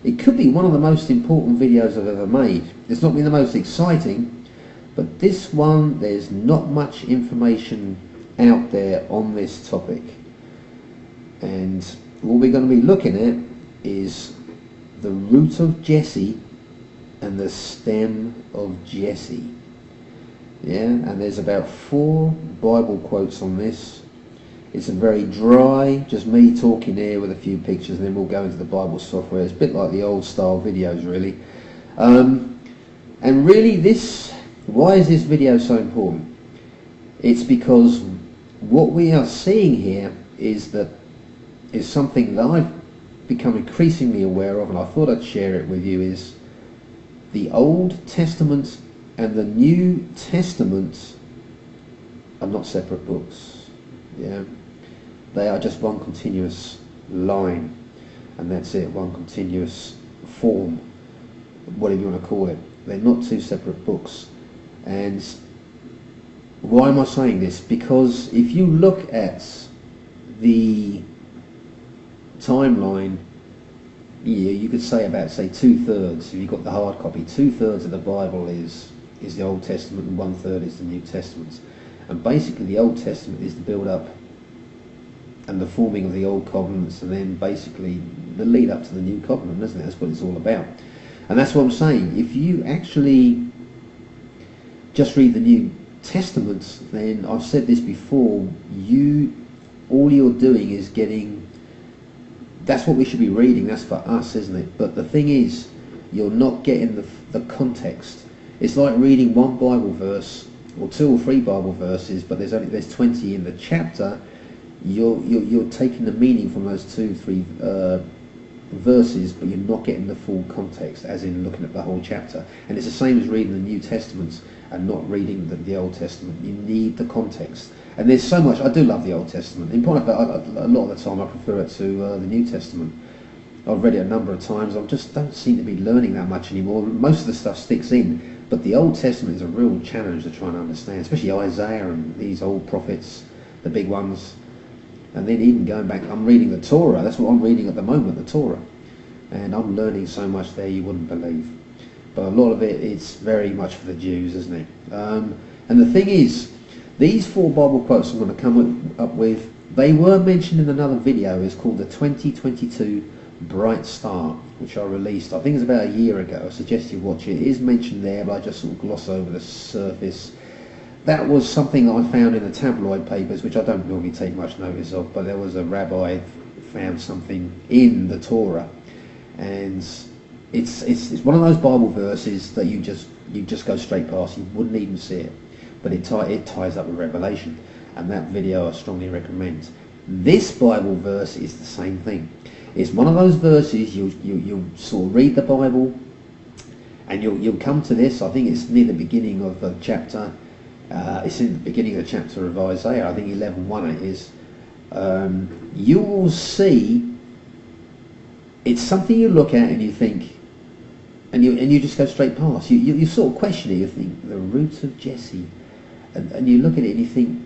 It could be one of the most important videos I've ever made. It's not been the most exciting, but this one, there's not much information out there on this topic. And what we're going to be looking at is the root of Jesse and the stem of Jesse. Yeah, and there's about 4 Bible quotes on this. It's a very dry, just me talking here with a few pictures, and then we'll go into the Bible software. It's a bit like the old style videos, really. And really, why is this video so important? It's because what we are seeing here is something that I've become increasingly aware of, and I thought I'd share it with you, is the Old Testament and the New Testament are not separate books. Yeah, they are just one continuous line, and that's it, one continuous form, whatever you want to call it. They're not 2 separate books. And why am I saying this? Because if you look at the timeline, you could say about, say, 2/3, if you've got the hard copy, 2/3 of the Bible is the Old Testament and 1/3 is the New Testament. And basically the Old Testament is the build-up and the forming of the Old Covenants, and then basically the lead-up to the New Covenant, isn't it? That's what it's all about. And that's what I'm saying. If you actually just read the New Testament, then I've said this before, all you're doing is getting, that's what we should be reading, that's for us, isn't it? But the thing is, you're not getting the context. It's like reading one Bible verse, or 2 or 3 Bible verses, but there's 20 in the chapter. You're taking the meaning from those 2, 3 verses, but you're not getting the full context, as in looking at the whole chapter. And it's the same as reading the New Testament and not reading the Old Testament. You need the context. And there's so much. I do love the Old Testament. In point of fact, a lot of the time I prefer it to the New Testament. I've read it a number of times. I just don't seem to be learning that much anymore. Most of the stuff sticks in, but the Old Testament is a real challenge to try and understand, especially Isaiah and these old prophets, the big ones. And then even going back, I'm reading the Torah. That's what I'm reading at the moment, the Torah. And I'm learning so much there you wouldn't believe. But a lot of it's very much for the Jews, isn't it? And the thing is, these 4 Bible quotes I'm going to come up with, they were mentioned in another video. It's called the 2022 Bright Star, which I released, I think it's about a year ago. I suggest you watch it. It is mentioned there, but I just sort of gloss over the surface. That was something I found in the tabloid papers, which I don't normally take much notice of, but there was a rabbi found something in the Torah, and it's one of those Bible verses that you just go straight past. You wouldn't even see it, but it ties up with Revelation, and that video I strongly recommend. This Bible verse is the same thing. It's one of those verses you sort of read the Bible, and you'll come to this. I think it's near the beginning of the chapter. It's in the beginning of the chapter of Isaiah. I think 11:1 it is. You will see. It's something you look at and you think, and you just go straight past. You sort of question it. You think the root of Jesse, and you look at it and you think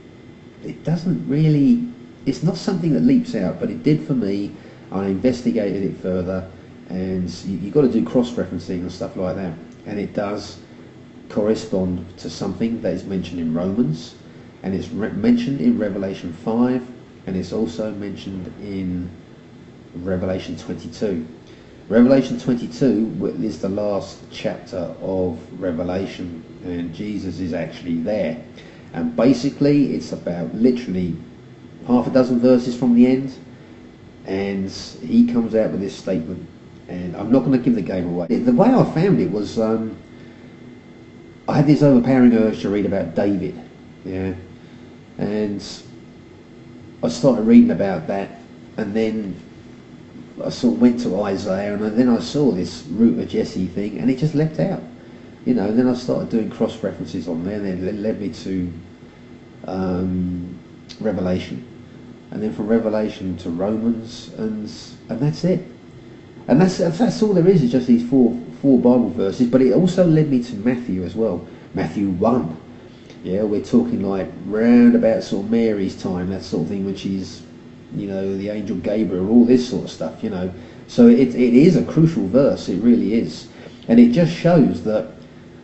it doesn't really. It's not something that leaps out, but it did for me. I investigated it further, and you've got to do cross-referencing and stuff like that, and it does correspond to something that is mentioned in Romans, and it's mentioned in Revelation 5, and it's also mentioned in Revelation 22. Revelation 22 is the last chapter of Revelation, and Jesus is actually there, and basically it's about literally half a dozen verses from the end, and he comes out with this statement, and I'm not going to give the game away. The way I found it was I had this overpowering urge to read about David, yeah, and I started reading about that, and then I sort of went to Isaiah, and then I saw this root of Jesse thing, and it just leapt out, you know. And then I started doing cross references on there, and then it led me to Revelation, and then from Revelation to Romans, and that's it. And that's all there is just these four Bible verses. But it also led me to Matthew as well. Matthew 1. Yeah, we're talking like round about sort of Mary's time, that sort of thing, when she's, you know, the angel Gabriel, all this sort of stuff, you know. So it is a crucial verse, it really is. And it just shows that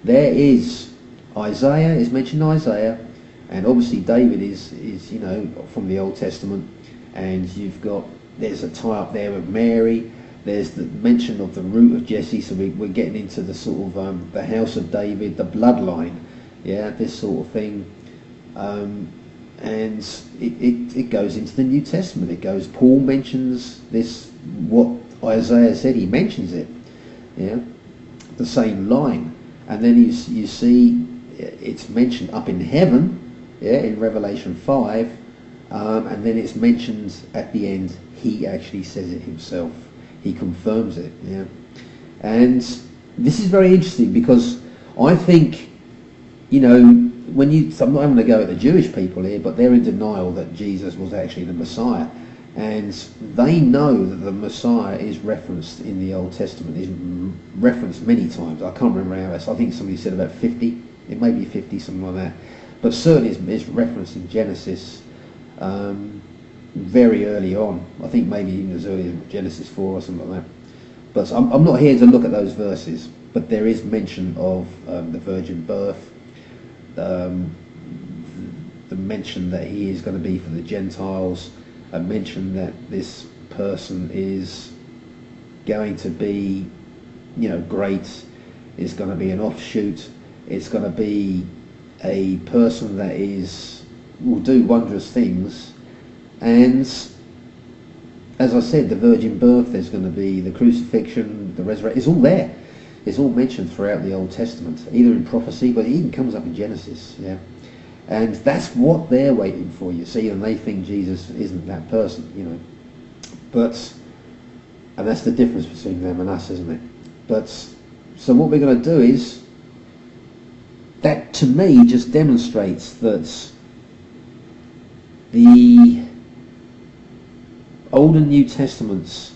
there is Isaiah, is mentioned Isaiah, and obviously David is from the Old Testament, and there's a tie up there with Mary. There's the mention of the root of Jesse, so we're getting into the sort of the house of David, the bloodline, this sort of thing. And it goes into the New Testament. Paul mentions this, what Isaiah said, he mentions it, the same line. And then you see it's mentioned up in heaven, in Revelation 5, and then it's mentioned at the end, he actually says it himself. He confirms it, And this is very interesting because I think, I'm not going to go at the Jewish people here, but they're in denial that Jesus was actually the Messiah. And they know that the Messiah is referenced in the Old Testament, is referenced many times. I can't remember how else. I think somebody said about 50. It may be 50, something like that. But certainly it's referenced in Genesis very early on. I think maybe even as early as Genesis 4 or something like that. But I'm not here to look at those verses. But there is mention of the virgin birth, the mention that he is going to be for the Gentiles, a mention that this person is going to be, great, is going to be an offshoot, it's going to be a person that will do wondrous things. And as I said, the virgin birth, there's going to be the crucifixion, the resurrection, it's all there. It's all mentioned throughout the Old Testament, either in prophecy, but it even comes up in Genesis, And that's what they're waiting for, you see, and they think Jesus isn't that person, and that's the difference between them and us, isn't it? But, so what we're going to do is, that to me just demonstrates that the Old and New Testaments,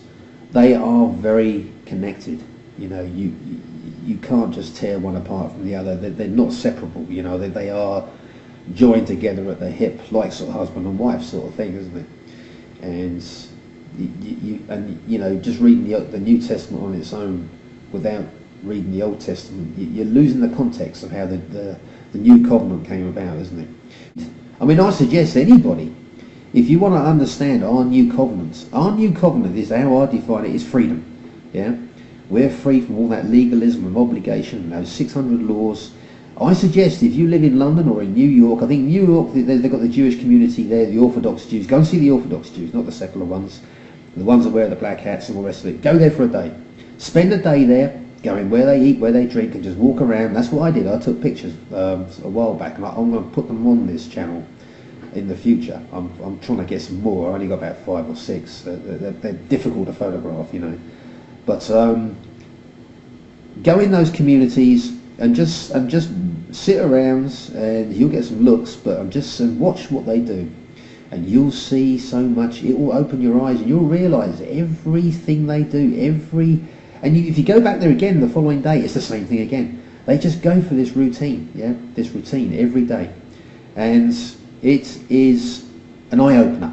they are very connected. You can't just tear one apart from the other. They're not separable. They are joined together at the hip, like sort of husband and wife sort of thing, isn't it? And just reading the New Testament on its own without reading the Old Testament, you're losing the context of how the New Covenant came about, isn't it? I mean, I suggest anybody, if you want to understand our New Covenant is, how I define it, is freedom. We're free from all that legalism and obligation, those 600 laws. I suggest if you live in London or in New York, I think New York, they've got the Jewish community there, the Orthodox Jews. Go and see the Orthodox Jews, not the secular ones, the ones that wear the black hats and all the rest of it. Go there for a day. Spend a day there, going where they eat, where they drink, and just walk around. That's what I did. I took pictures a while back, and I'm going to put them on this channel in the future. I'm trying to get some more. I only got about 5 or 6. They're difficult to photograph, But go in those communities and just sit around, and you'll get some looks. But just watch what they do, and you'll see so much. It will open your eyes, and you'll realise everything they do. If you go back there again the following day, it's the same thing again. They just go for this routine, this routine every day, and it is an eye-opener.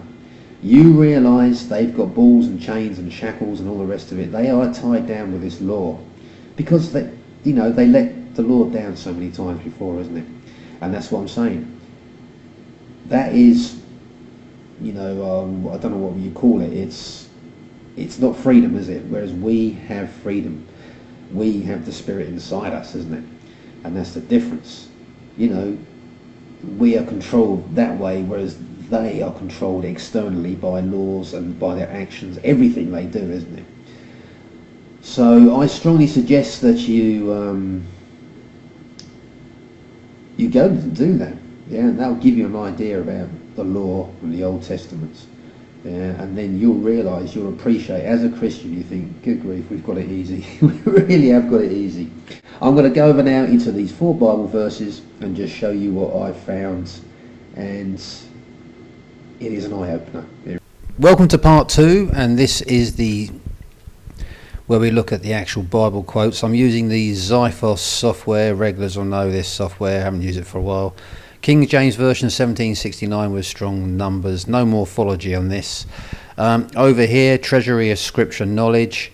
You realise they've got balls and chains and shackles and all the rest of it. They are tied down with this law because they let the Lord down so many times before, isn't it? And that's what I'm saying. That is, I don't know what you call it. It's not freedom, is it? Whereas we have freedom. We have the Spirit inside us, isn't it? And that's the difference. We are controlled that way, whereas they are controlled externally by laws and by their actions, everything they do, isn't it? So I strongly suggest that you go and do that, and that'll give you an idea about the law and the Old Testament, and then you'll realise, you'll appreciate, as a Christian, you think, good grief, we've got it easy. We really have got it easy. I'm going to go over now into these 4 Bible verses and just show you what I've found, and it is an eye-opener. Welcome to part 2, and this is where we look at the actual Bible quotes. I'm using the Xiphos software. Regulars will know this software, I haven't used it for a while. King James Version 1769 with strong numbers, no morphology on this. Over here, treasury of scripture knowledge.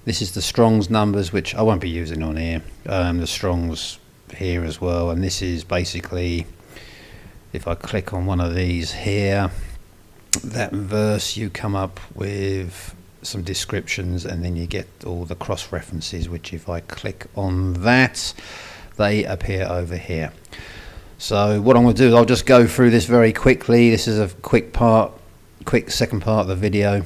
This is the Strong's numbers, which I won't be using on here. The Strong's here as well, and this is basically, if I click on one of these here, that verse, you come up with some descriptions, and then you get all the cross references, which if I click on that, they appear over here. So what I'm going to do is I'll just go through this very quickly. This is a quick second part of the video,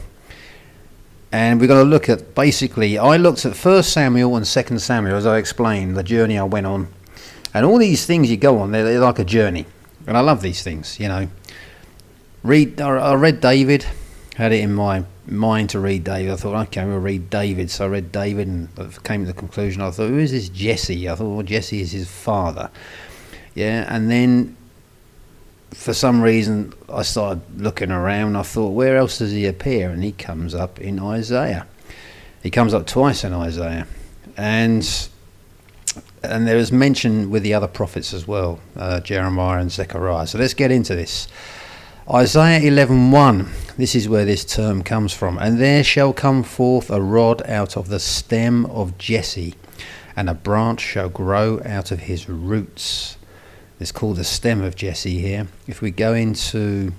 and we're going to look at, basically, I looked at 1 Samuel and 2 Samuel, as I explained, the journey I went on, and all these things you go on, they're like a journey, and I love these things, you know. I read David, had it in my mind to read David. I thought, okay, we'll read David. So I read David and came to the conclusion, I thought, who is this Jesse? I thought, well, Jesse is his father. Yeah, and then for some reason I started looking around. I thought, where else does he appear? And he comes up in Isaiah. He comes up twice in Isaiah. And there is mention with the other prophets as well, Jeremiah and Zechariah. So let's get into this. Isaiah 11:1, this is where this term comes from. And there shall come forth a rod out of the stem of Jesse, and a branch shall grow out of his roots. It's called the stem of Jesse here. If we go into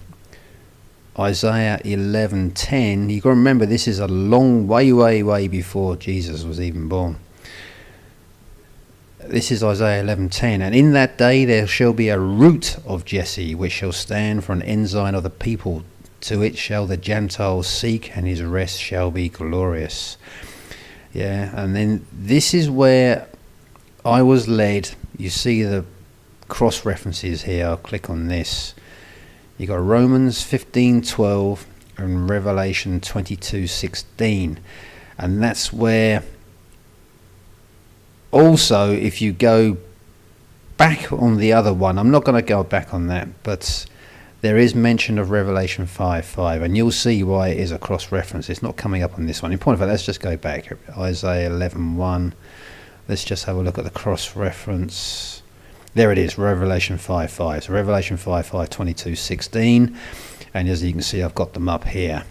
Isaiah 11:10, you got to remember this is a long way before Jesus was even born. This is Isaiah 11:10, and in that day there shall be a root of Jesse, which shall stand for an ensign of the people. To it shall the Gentiles seek, and his rest shall be glorious. Yeah, and then this is where I was led. You see the cross references here. I'll click on this. You got Romans 15:12 and Revelation 22:16, and that's where. Also, if you go back on the other one, I'm not going to go back on that, but there is mention of Revelation 5:5, and you'll see why it is a cross-reference. It's not coming up on this one. In point of fact, let's just go back. Isaiah 11:1. Let's just have a look at the cross-reference. There it is, Revelation 5:5. So Revelation 5:5, 22:16, and as you can see, I've got them up here.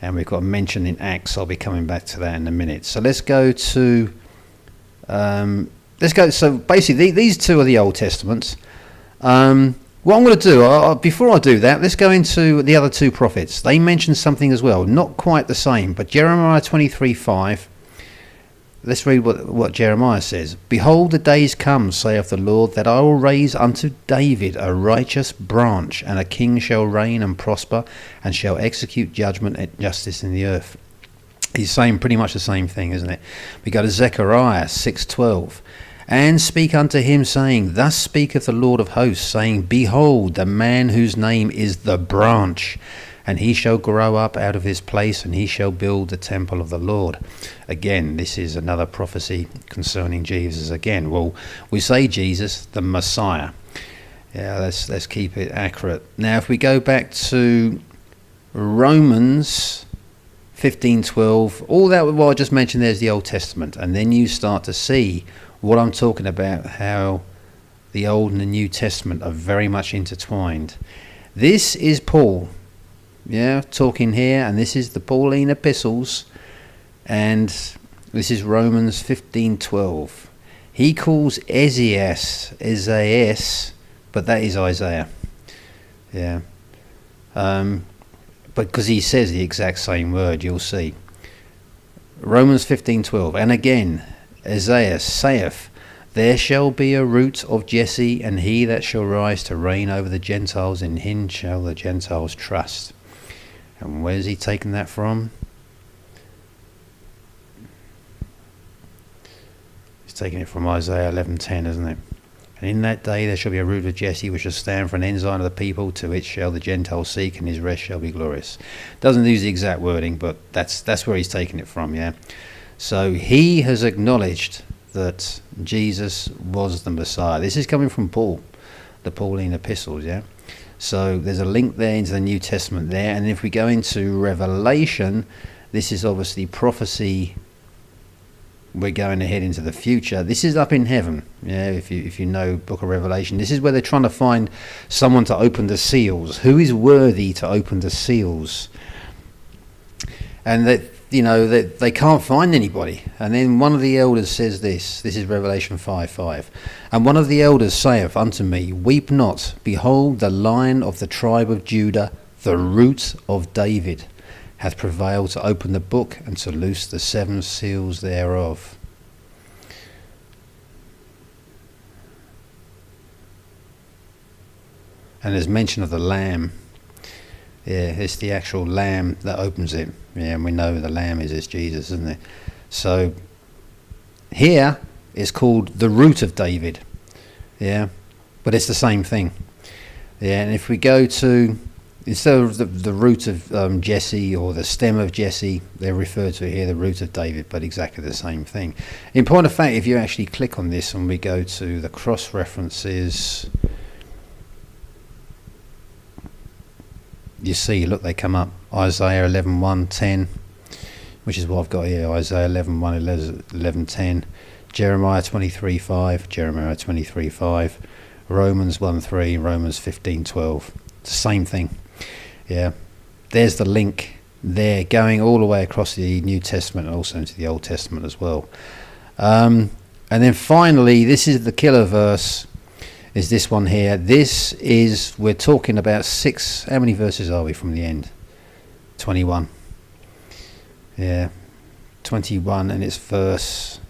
And we've got a mention in Acts. I'll be coming back to that in a minute. So let's go to... So basically these two are the Old Testaments. What I'm going to do, before I do that, let's go into the other two prophets. They mention something as well, not quite the same, but Jeremiah 23:5. Let's read what Jeremiah says. Behold, the days come, saith the Lord, that I will raise unto David a righteous branch, and a king shall reign and prosper, and shall execute judgment and justice in the earth. He's saying pretty much the same thing, isn't it? We go to Zechariah 6:12. And speak unto him, saying, Thus speaketh the Lord of hosts, saying, Behold, the man whose name is the branch, and he shall grow up out of his place, and he shall build the temple of the Lord. Again, this is another prophecy concerning Jesus again. Well, we say Jesus, the Messiah. Yeah, let's keep it accurate. Now, if we go back to Romans 15:12, all that what I just mentioned there's the Old Testament, and then you start to see what I'm talking about, how the Old and the New Testament are very much intertwined. This is Paul, talking here, and this is the Pauline epistles, and this is Romans 15:12. He calls Isaiah, but that is Isaiah. But because he says the exact same word, you'll see. Romans 15:12. And again, Isaiah saith, There shall be a root of Jesse, and he that shall rise to reign over the Gentiles, in him shall the Gentiles trust. And where's he taken that from? He's taking it from Isaiah 11:10, isn't it? And in that day there shall be a root of Jesse, which shall stand for an ensign of the people. To it shall the Gentiles seek, and his rest shall be glorious. Doesn't use the exact wording, but that's where he's taking it from, yeah. So he has acknowledged that Jesus was the Messiah. This is coming from Paul, the Pauline epistles, yeah. So there's a link there into the New Testament there. And if we go into Revelation, this is obviously prophecy. We're going ahead into the future. This is up in heaven. Yeah, if you know Book of Revelation, this is where they're trying to find someone to open the seals. Who is worthy to open the seals? and that, you know, that they can't find anybody. And then one of the elders says this is Revelation 5:5. And one of the elders saith unto me, Weep not, behold, the Lion of the tribe of Judah, the root of David, hath prevailed to open the book and to loose the 7 seals thereof. And there's mention of the Lamb. Yeah, it's the actual Lamb that opens it. Yeah, and we know the Lamb is Jesus, isn't it? So here it's called the root of David. Yeah, but it's the same thing. Yeah, and if we go to, instead of the root of Jesse or the stem of Jesse, they're referred to here the root of David, but exactly the same thing. In point of fact, if you actually click on this and we go to the cross references, you see, look, they come up. Isaiah 11:1, 10, which is what I've got here. Isaiah 11:1, 11:10, Jeremiah 23:5, Jeremiah 23:5, Romans 1:3, Romans 15:12. It's the same thing. Yeah, there's the link there, going all the way across the New Testament and also into the Old Testament as well. And then finally, this is the killer verse. Is this one here. This is, we're talking about 6, how many verses are we from the end? 21. Yeah, 21, and it's verse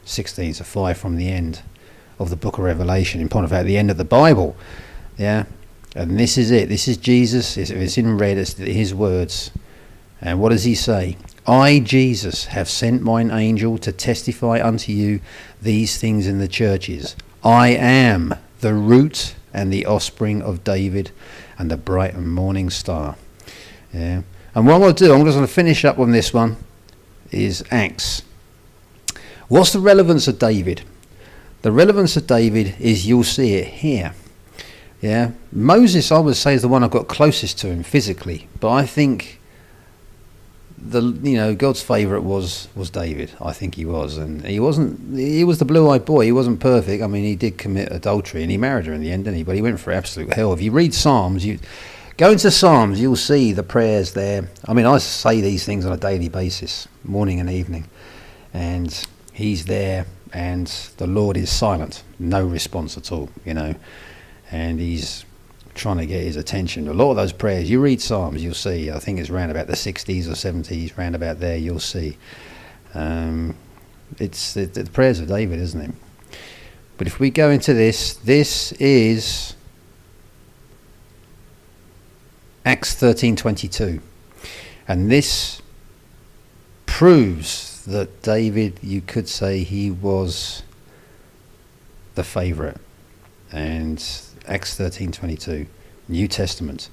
16, so 5 from the end of the book of Revelation, in point of fact, the end of the Bible. Yeah, and this is it. This is Jesus. It's in red, it's his words. And what does he say? I, Jesus, have sent mine angel to testify unto you these things in the churches. I am the root and the offspring of David and the bright and morning star. Yeah. And what I'm going to do, I'm just going to finish up on this one, is Acts. What's the relevance of David? The relevance of David is, you'll see it here. Yeah. Moses, I would say, is the one I got closest to him physically, but I think God's favourite was David. I think he was, and he was the blue-eyed boy. He wasn't perfect. I mean, he did commit adultery and he married her in the end, didn't he? But he went for absolute hell. If you read Psalms, you go into Psalms, you'll see the prayers there. I mean, I say these things on a daily basis, morning and evening, and he's there and the Lord is silent, no response at all, and he's trying to get his attention. A lot of those prayers, you read Psalms, you'll see, I think it's around about the 60s or 70s, round about there, you'll see. It's the prayers of David, isn't it? But if we go into this is Acts 13:22, and this proves that David, you could say, he was the favourite. And Acts 13:22, New Testament.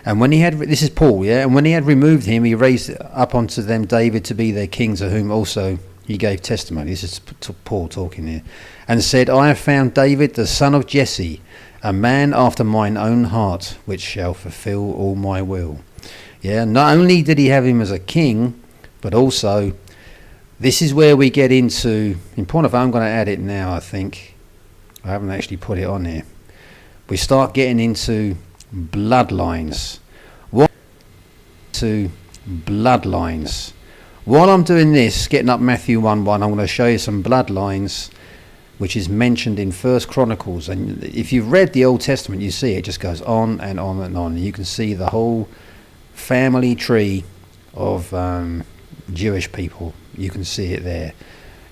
And when he had, this is Paul, yeah, and when he had removed him, he raised up unto them David to be their king, to whom also he gave testimony. This is Paul talking here. And said, I have found David, the son of Jesse, a man after mine own heart, which shall fulfill all my will. Yeah, not only did he have him as a king, but also, this is where we get into, in point of, I'm going to add it now, I think. I haven't actually put it on here. We start getting into bloodlines. While I'm doing this, getting up Matthew 1:1, I'm going to show you some bloodlines, which is mentioned in First Chronicles. And if you've read the Old Testament, you see it just goes on and on and on. You can see the whole family tree of Jewish people. You can see it there.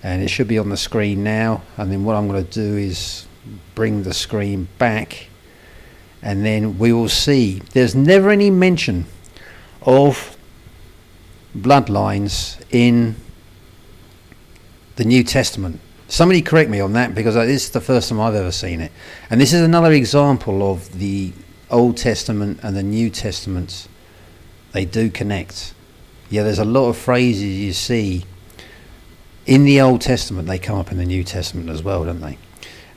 And it should be on the screen now. And then what I'm going to do is bring the screen back, and then we will see there's never any mention of bloodlines in the New Testament. Somebody correct me on that, because this is the first time I've ever seen it. And this is another example of the Old Testament and the New Testament. They do connect. Yeah, there's a lot of phrases you see in the Old Testament, they come up in the New Testament as well, don't they?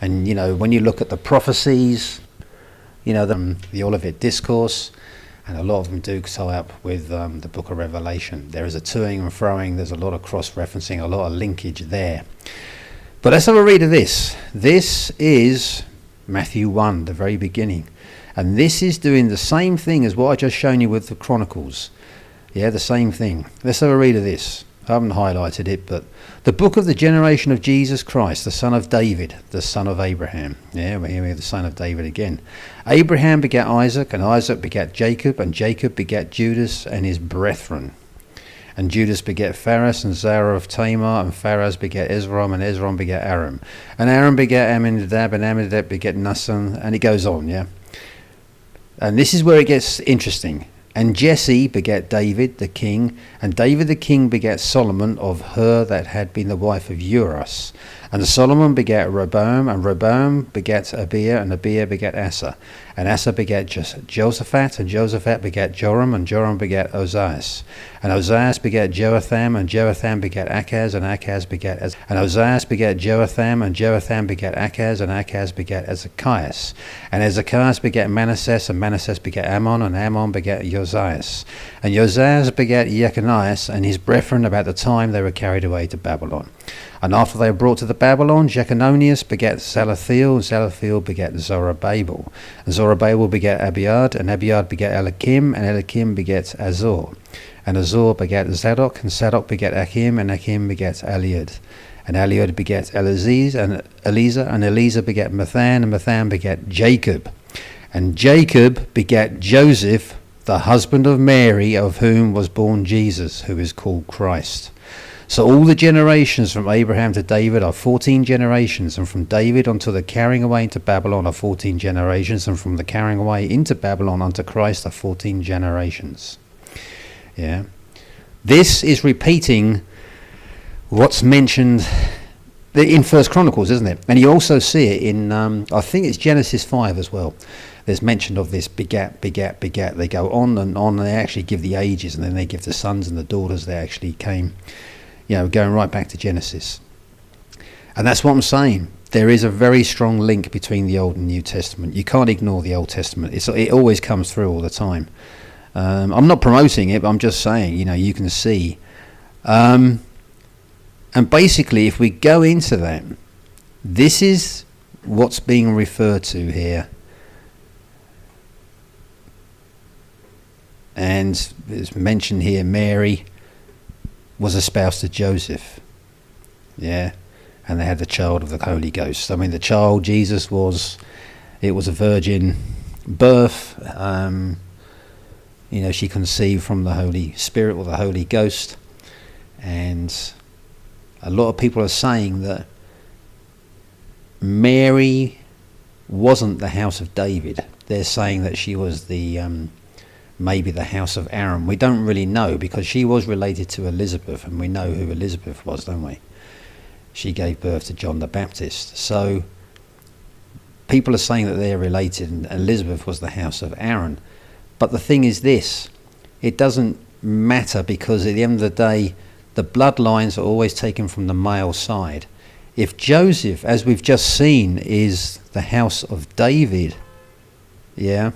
And when you look at the prophecies, the Olivet Discourse, and a lot of them do tie up with the book of Revelation. There is a toing and froing, there's a lot of cross-referencing, a lot of linkage there. But let's have a read of this. This is Matthew 1, the very beginning. And this is doing the same thing as what I just shown you with the Chronicles. Yeah, the same thing. Let's have a read of this. I haven't highlighted it, but the book of the generation of Jesus Christ, the son of David, the son of Abraham. Yeah, we're here with the son of David again. Abraham begat Isaac, and Isaac begat Jacob, and Jacob begat Judas and his brethren. And Judas begat Phares and Zerah of Tamar, and Phares begat Ezrom, and Ezrom begat Aram. And Aram begat Amminadab, and Amminadab begat Nahshon, and it goes on, yeah. And this is where it gets interesting. And Jesse begat David the king, and David the king begat Solomon of her that had been the wife of Urias. And Solomon begat Rehoboam, and Rehoboam begat Abiah, and Abiah begat Asa. And Asa begat Josaphat, and Josaphat begat Joram, and Joram begat Ozias. And Ozias begat Joatham, and Joatham begat Achaz, and Achaz begat And Ozias begat Joatham, and Joatham begat Achaz, and Achaz begat Ezekias. And Ezekias begat Manasseh, and Manasseh begat Ammon, and Ammon begat Josias. And Josias begat Jechonias, and his brethren about the time they were carried away to Babylon. And after they were brought to the Babylon, Jechonias begat Salathiel, and Salathiel begat Zorobabel. And Zorobabel begat Abiad, and Abiad begat Eliakim, and Eliakim begat Azor. And Azor begat Zadok, and Zadok begat Achim, and Achim begat Eliud. And Eliud begat Eleazar, and Eleazar begat Mathan, and Mathan begat Jacob. And Jacob begat Joseph, the husband of Mary, of whom was born Jesus, who is called Christ. So all the generations from Abraham to David are 14 generations, and from David until the carrying away into Babylon are 14 generations, and from the carrying away into Babylon unto Christ are 14 generations. Yeah, this is repeating what's mentioned in First Chronicles, isn't it? And you also see it in, I think it's Genesis 5 as well. There's mention of this begat, begat, begat. They go on, and they actually give the ages, and then they give the sons and the daughters that actually came. You know, going right back to Genesis. And that's what I'm saying. There is a very strong link between the Old and New Testament. You can't ignore the Old Testament. It always comes through all the time. I'm not promoting it, but I'm just saying, you know, you can see. And basically, if we go into that, this is what's being referred to here. And it's mentioned here, Mary was espoused to Joseph, yeah, and they had the child of the Holy Ghost. I mean, the child, Jesus, it was a virgin birth. You know, she conceived from the Holy Spirit or the Holy Ghost, and a lot of people are saying that Mary wasn't the house of David. They're saying that she was the maybe the house of Aaron. We don't really know, because she was related to Elizabeth, and we know who Elizabeth was, don't we? She gave birth to John the Baptist. So people are saying that they're related, and Elizabeth was the house of Aaron. But the thing is this, it doesn't matter, because at the end of the day, the bloodlines are always taken from the male side. If Joseph, as we've just seen, is the house of David, yeah,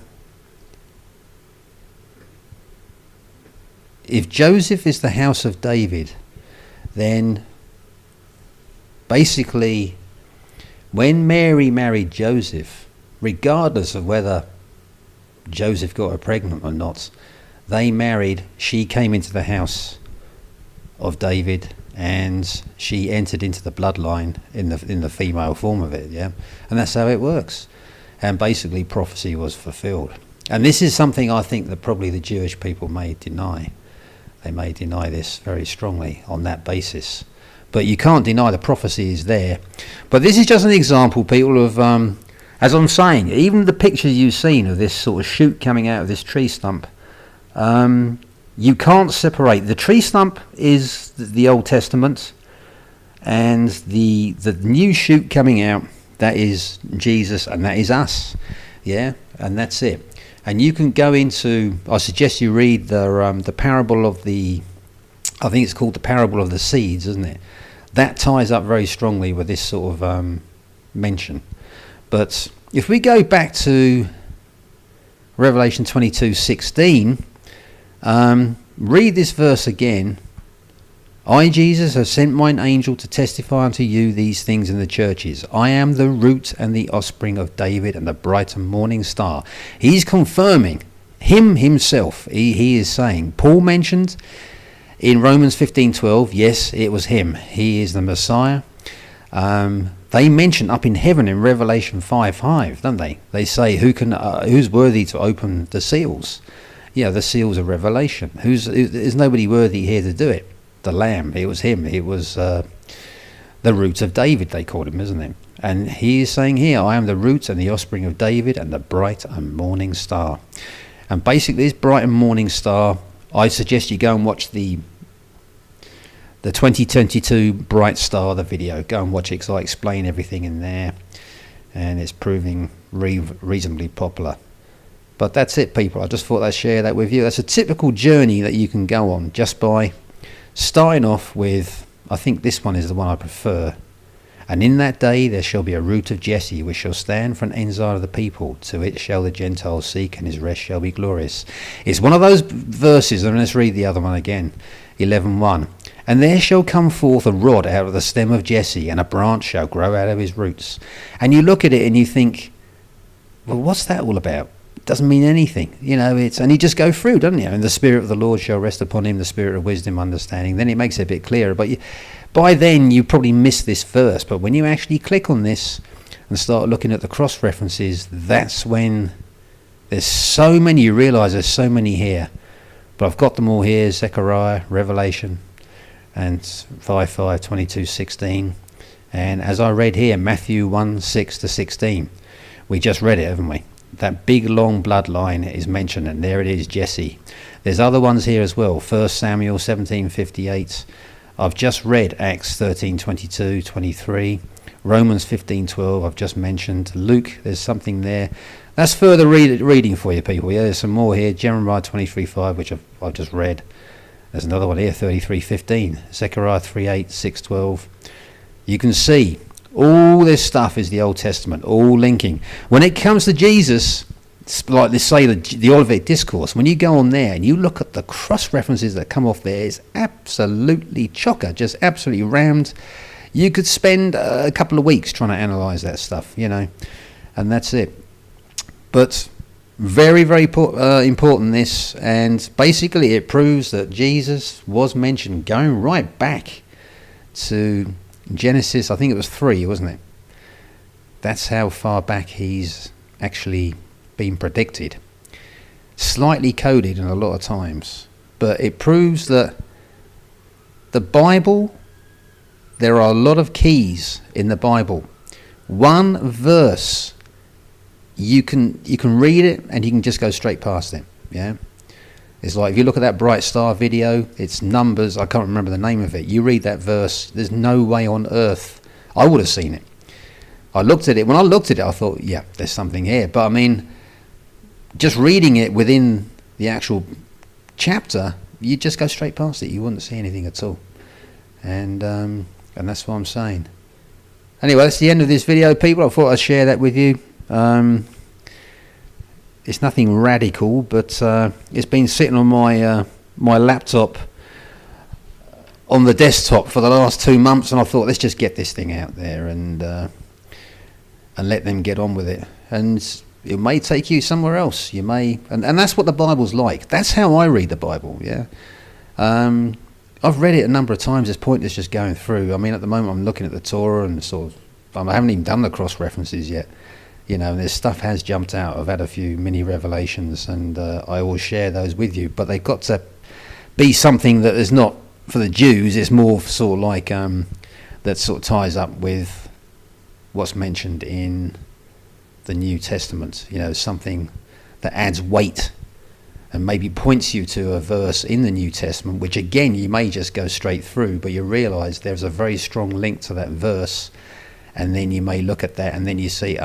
if Joseph is the house of David, then basically when Mary married Joseph, regardless of whether Joseph got her pregnant or not, she came into the house of David, and she entered into the bloodline in the female form of it, yeah, and that's how it works. And basically prophecy was fulfilled. And this is something I think that probably the Jewish people may deny. They may deny this very strongly on that basis. But you can't deny the prophecy is there. But this is just an example, people, of, as I'm saying, even the pictures you've seen of this sort of shoot coming out of this tree stump, you can't separate. The tree stump is the Old Testament, and the new shoot coming out, that is Jesus, and that is us. Yeah, and that's it. And you can go into, I suggest you read the parable of I think it's called the parable of the seeds, isn't it? That ties up very strongly with this sort of mention. But if we go back to Revelation 22:16, read this verse again. I, Jesus, have sent mine angel to testify unto you these things in the churches. I am the root and the offspring of David and the bright and morning star. He's confirming him himself. He is saying, Paul mentioned in Romans 15:12, yes, it was him. He is the Messiah. They mention up in heaven in Revelation 5:5, don't they? They say, who's worthy to open the seals? Yeah, the seals of Revelation. There's nobody worthy here to do it. The Lamb, it was him. It was the root of David, they called him, isn't it? And he is saying here, I am the root and the offspring of David and the bright and morning star. And basically this bright and morning star, I suggest you go and watch the 2022 Bright Star, the video. Go and watch it because I explain everything in there. And it's proving reasonably popular. But that's it, people. I just thought I'd share that with you. That's a typical journey that you can go on just by starting off with, I think this one is the one I prefer. And in that day there shall be a root of Jesse, which shall stand for an ensign of the people. To it shall the Gentiles seek, and his rest shall be glorious. It's one of those verses, and let's read the other one again. 11:1. And there shall come forth a rod out of the stem of Jesse, and a branch shall grow out of his roots. And you look at it and you think, well, what's that all about? It doesn't mean anything, and you just go through, doesn't you? And the Spirit of the Lord shall rest upon him, the Spirit of wisdom, understanding. Then it makes it a bit clearer. But by then you probably missed this verse. But when you actually click on this and start looking at the cross references, that's when there's so many. You realise there's so many here. But I've got them all here: Zechariah, Revelation, and 5:5, 22:16. And as I read here, Matthew 1:6-16. We just read it, haven't we? That big long bloodline is mentioned, and there it is, Jesse. There's other ones here as well. 1 Samuel 17:58. I've just read Acts 13:22, 23. Romans 15:12. I've just mentioned Luke. There's something there. That's further reading for you, people. Yeah, there's some more here. Jeremiah 23:5, which I've just read. There's another one here, 33:15. Zechariah 3:8, 6:12. You can see all this stuff is the Old Testament, all linking. When it comes to Jesus, like they say, the Olivet Discourse, when you go on there and you look at the cross references that come off there, it's absolutely chocker, just absolutely rammed. You could spend a couple of weeks trying to analyse that stuff, and that's it. But very, very important this, and basically it proves that Jesus was mentioned going right back to Genesis, I think it was 3, wasn't it? That's how far back he's actually been predicted. Slightly coded in a lot of times. But it proves that the Bible, there are a lot of keys in the Bible. One verse, you can read it and you can just go straight past it. Yeah. It's like if you look at that Bright Star video, it's numbers, I can't remember the name of it. You read that verse, there's no way on earth I would have seen it. I looked at it. When I looked at it, I thought, yeah, there's something here. But I mean, just reading it within the actual chapter, you just go straight past it. You wouldn't see anything at all. And that's what I'm saying. Anyway, that's the end of this video, people. I thought I'd share that with you. It's nothing radical, but it's been sitting on my laptop on the desktop for the last 2 months, and I thought, let's just get this thing out there and let them get on with it. And it may take you somewhere else. You may, and that's what the Bible's like. That's how I read the Bible. Yeah, I've read it a number of times. It's pointless just going through. I mean, at the moment, I'm looking at the Torah and I haven't even done the cross references yet. This stuff has jumped out. I've had a few mini revelations, and I will share those with you. But they've got to be something that is not for the Jews. It's more sort of like that sort of ties up with what's mentioned in the New Testament. Something that adds weight and maybe points you to a verse in the New Testament, which again you may just go straight through, but you realise there's a very strong link to that verse, and then you may look at that and then you see,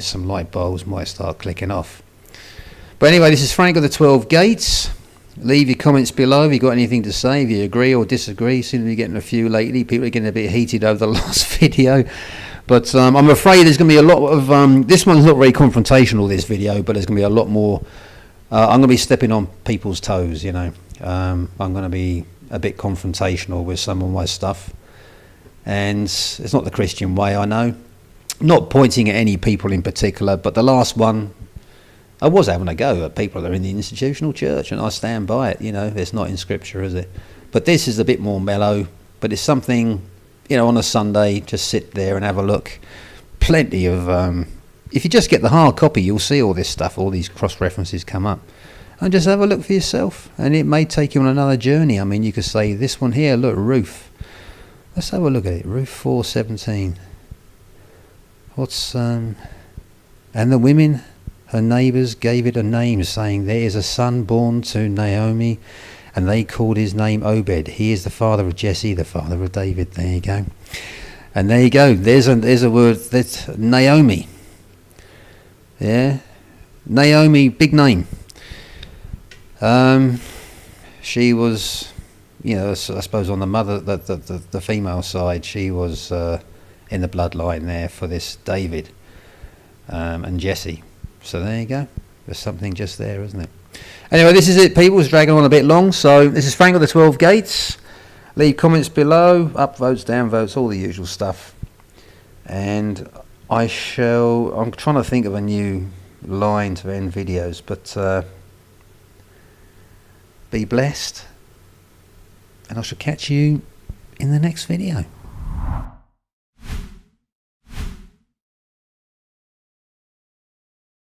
some light bulbs might start clicking off. But anyway, this is Frank of the 12 Gates. Leave your comments below if you've got anything to say, if you agree or disagree. Seem to be getting a few lately. People are getting a bit heated over the last video. But I'm afraid there's going to be a lot of... this one's not very confrontational, this video, but there's going to be a lot more... I'm going to be stepping on people's toes, I'm going to be a bit confrontational with some of my stuff. And it's not the Christian way, I know. Not pointing at any people in particular, but the last one, I was having a go at people that are in the institutional church, and I stand by it. It's not in Scripture, is it? But this is a bit more mellow. But it's something, on a Sunday, just sit there and have a look. Plenty of. If you just get the hard copy, you'll see all this stuff, all these cross references come up, and just have a look for yourself. And it may take you on another journey. I mean, you could say this one here. Look, Ruth. Let's have a look at it. Ruth 4:17. What's and the women, her neighbours, gave it a name, saying, "There is a son born to Naomi," and they called his name Obed. He is the father of Jesse, the father of David. There you go. And there you go. There's a word. That's Naomi. Yeah, Naomi, big name. She was, I suppose on the mother, the female side, she was in the bloodline there for this David and Jesse. So there you go. There's something just there, isn't it? Anyway, this is it, people. It's dragging on a bit long. So this is Frank of the 12 Gates. Leave comments below. Up votes, down votes, all the usual stuff. And I'm trying to think of a new line to end videos, but be blessed. And I shall catch you in the next video.